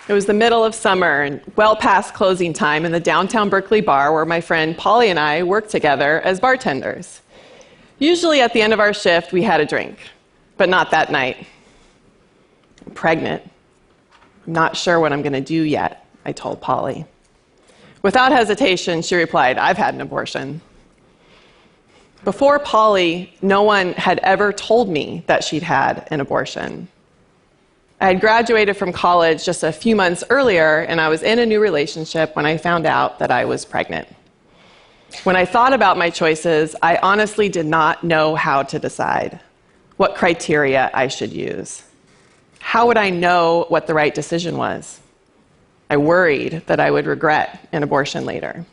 It was the middle of summer and well past closing time in the downtown Berkeley bar where my friend Polly and I worked together as bartenders. Usually at the end of our shift, we had a drink, but not that night. I'm pregnant. I'm not sure what I'm going to do yet, I told Polly. Without hesitation, she replied, "I've had an abortion." Before Polly, no one had ever told me that she'd had an abortion. I had graduated from college just a few months earlier, and I was in a new relationship when I found out that I was pregnant. When I thought about my choices, I honestly did not know how to decide what criteria I should use. How would I know what the right decision was? I worried that I would regret an abortion later.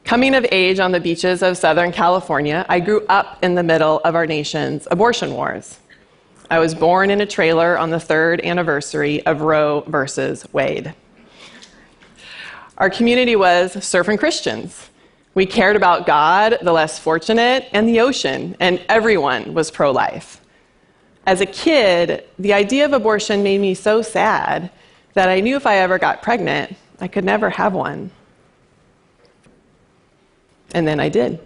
Coming of age on the beaches of Southern California, I grew up in the middle of our nation's abortion wars. I was born in a trailer on the third anniversary of Roe versus Wade. Our community was surfing Christians. We cared about God, the less fortunate, and the ocean, and everyone was pro-life. As a kid, the idea of abortion made me so sad that I knew if I ever got pregnant, I could never have one. And then I did.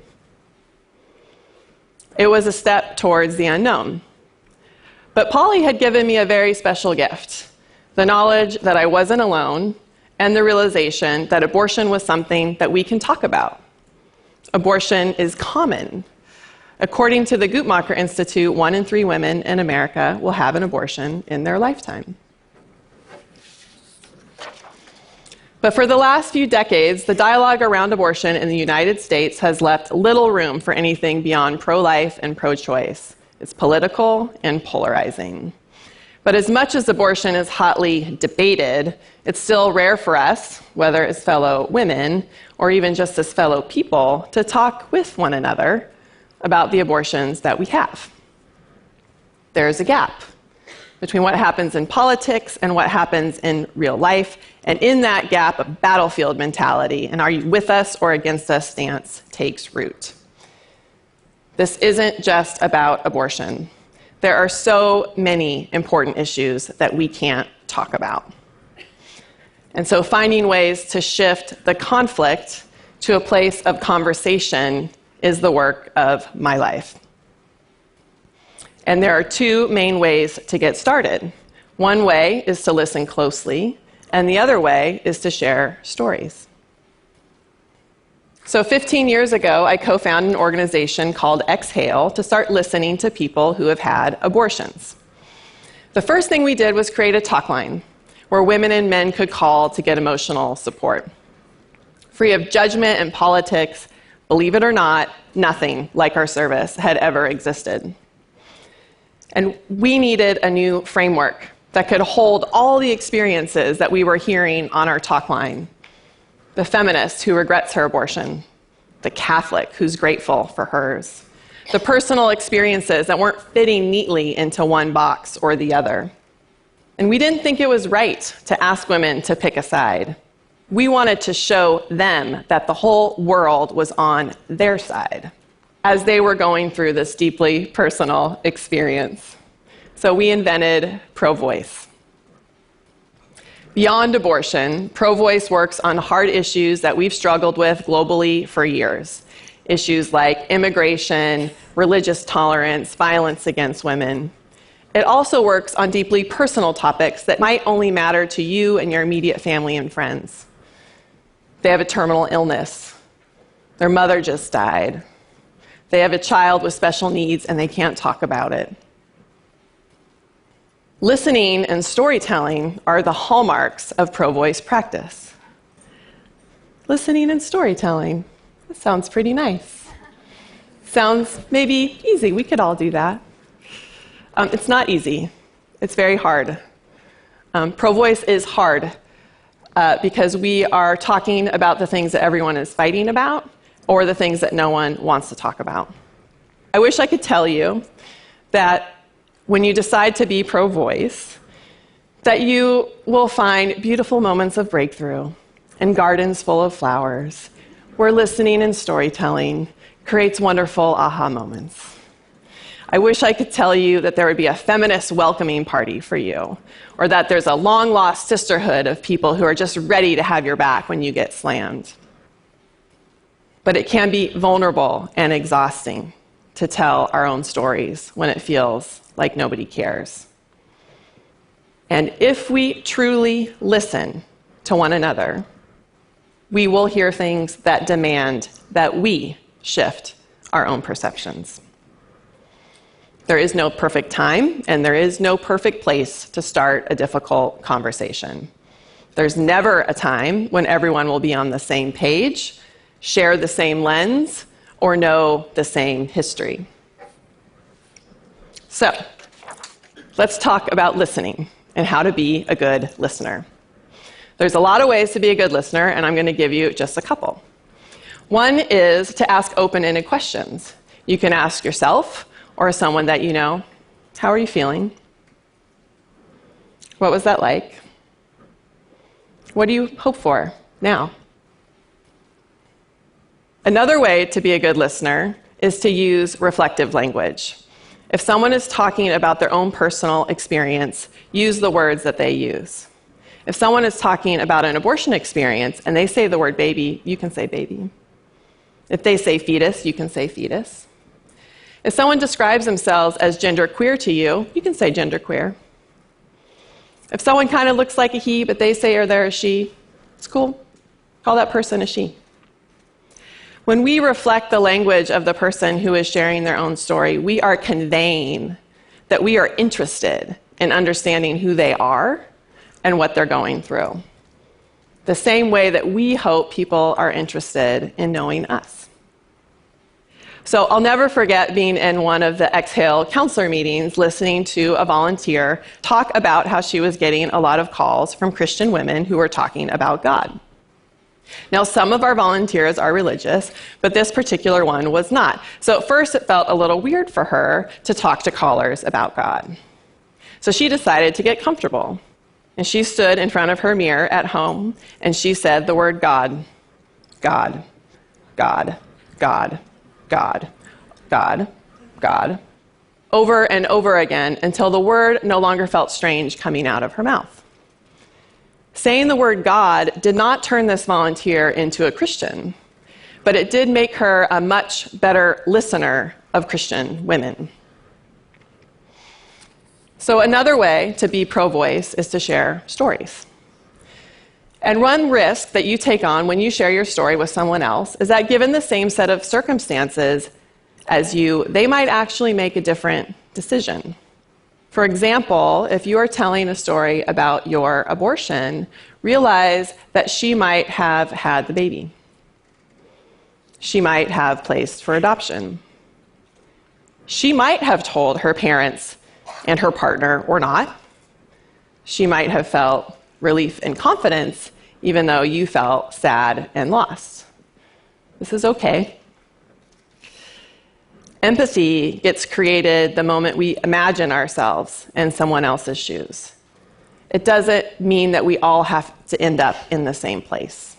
It was a step towards the unknown. But Polly had given me a very special gift, the knowledge that I wasn't alone, and the realization that abortion was something that we can talk about. Abortion is common. According to the Guttmacher Institute, 1 in 3 women in America will have an abortion in their lifetime. But for the last few decades, the dialogue around abortion in the United States has left little room for anything beyond pro-life and pro-choice. It's political and polarizing. But as much as abortion is hotly debated, it's still rare for us, whether as fellow women or even just as fellow people, to talk with one another about the abortions that we have. There's a gap between what happens in politics and what happens in real life. And in that gap, a battlefield mentality, an are you with us or against us stance takes root. This isn't just about abortion. There are so many important issues that we can't talk about. And so finding ways to shift the conflict to a place of conversation is the work of my life. And there are 2 main ways to get started. One way is to listen closely, and the other way is to share stories. So 15 years ago, I co-founded an organization called Exhale to start listening to people who have had abortions. The first thing we did was create a talk line where women and men could call to get emotional support. Free of judgment and politics, believe it or not, nothing like our service had ever existed. And we needed a new framework that could hold all the experiences that we were hearing on our talk line. The feminist who regrets her abortion, the Catholic who's grateful for hers, the personal experiences that weren't fitting neatly into one box or the other. And we didn't think it was right to ask women to pick a side. We wanted to show them that the whole world was on their side as they were going through this deeply personal experience. So we invented Pro-Voice. Beyond abortion, Pro-Voice works on hard issues that we've struggled with globally for years. Issues like immigration, religious tolerance, violence against women. It also works on deeply personal topics that might only matter to you and your immediate family and friends. They have a terminal illness. Their mother just died. They have a child with special needs and they can't talk about it. Listening and storytelling are the hallmarks of pro-voice practice. Listening and storytelling. That sounds pretty nice. Sounds maybe easy. We could all do that. It's not easy. It's very hard. Pro-voice is hard because we are talking about the things that everyone is fighting about or the things that no one wants to talk about. I wish I could tell you that when you decide to be pro-voice, that you will find beautiful moments of breakthrough and gardens full of flowers where listening and storytelling creates wonderful aha moments. I wish I could tell you that there would be a feminist welcoming party for you, or that there's a long-lost sisterhood of people who are just ready to have your back when you get slammed. But it can be vulnerable and exhausting to tell our own stories when it feels like nobody cares. And if we truly listen to one another, we will hear things that demand that we shift our own perceptions. There is no perfect time, and there is no perfect place to start a difficult conversation. There's never a time when everyone will be on the same page, share the same lens, or know the same history. So, let's talk about listening and how to be a good listener. There's a lot of ways to be a good listener, and I'm going to give you just a couple. One is to ask open-ended questions. You can ask yourself or someone that you know, how are you feeling? What was that like? What do you hope for now? Another way to be a good listener is to use reflective language. If someone is talking about their own personal experience, use the words that they use. If someone is talking about an abortion experience and they say the word baby, you can say baby. If they say fetus, you can say fetus. If someone describes themselves as genderqueer to you, you can say genderqueer. If someone kind of looks like a he, but they say or they're a she, it's cool. Call that person a she. When we reflect the language of the person who is sharing their own story, we are conveying that we are interested in understanding who they are and what they're going through. The same way that we hope people are interested in knowing us. So I'll never forget being in one of the Exhale counselor meetings, listening to a volunteer talk about how she was getting a lot of calls from Christian women who were talking about God. Now, some of our volunteers are religious, but this particular one was not. So at first it felt a little weird for her to talk to callers about God. So she decided to get comfortable. And she stood in front of her mirror at home, and she said the word God, God, God, God, God, God, God, over and over again until the word no longer felt strange coming out of her mouth. Saying the word God did not turn this volunteer into a Christian, but it did make her a much better listener of Christian women. So another way to be pro-voice is to share stories. And one risk that you take on when you share your story with someone else is that given the same set of circumstances as you, they might actually make a different decision. For example, if you are telling a story about your abortion, realize that she might have had the baby. She might have placed for adoption. She might have told her parents and her partner or not. She might have felt relief and confidence, even though you felt sad and lost. This is okay. Empathy gets created the moment we imagine ourselves in someone else's shoes. It doesn't mean that we all have to end up in the same place.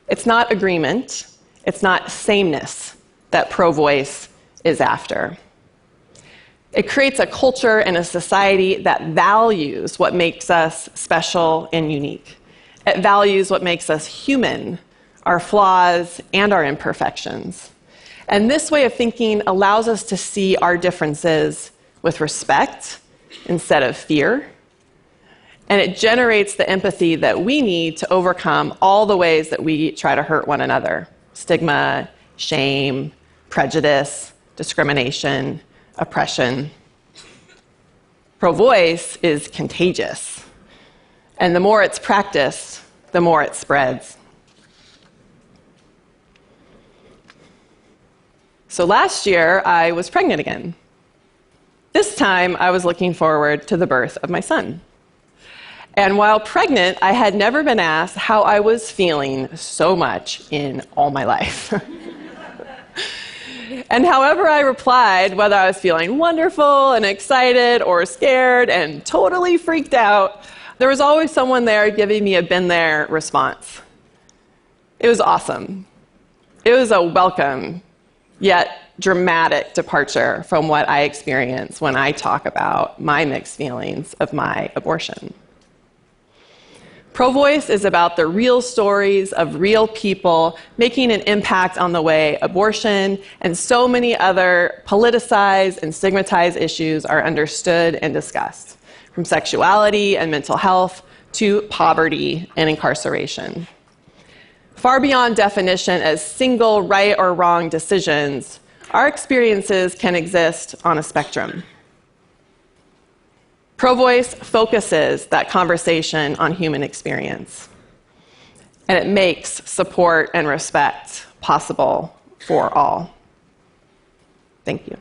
It's not agreement, it's not sameness that pro-voice is after. It creates a culture and a society that values what makes us special and unique. It values what makes us human, our flaws and our imperfections. And this way of thinking allows us to see our differences with respect instead of fear. And it generates the empathy that we need to overcome all the ways that we try to hurt one another. Stigma, shame, prejudice, discrimination, oppression. Pro-voice is contagious. And the more it's practiced, the more it spreads. So last year, I was pregnant again. This time, I was looking forward to the birth of my son. And while pregnant, I had never been asked how I was feeling so much in all my life. And however I replied, whether I was feeling wonderful and excited or scared and totally freaked out, there was always someone there giving me a been there response. It was awesome. It was a welcome, yet dramatic departure from what I experience when I talk about my mixed feelings of my abortion. Pro-Voice is about the real stories of real people making an impact on the way abortion and so many other politicized and stigmatized issues are understood and discussed, from sexuality and mental health to poverty and incarceration. Far beyond definition as single right or wrong decisions, our experiences can exist on a spectrum. Pro-Voice focuses that conversation on human experience, and it makes support and respect possible for all. Thank you.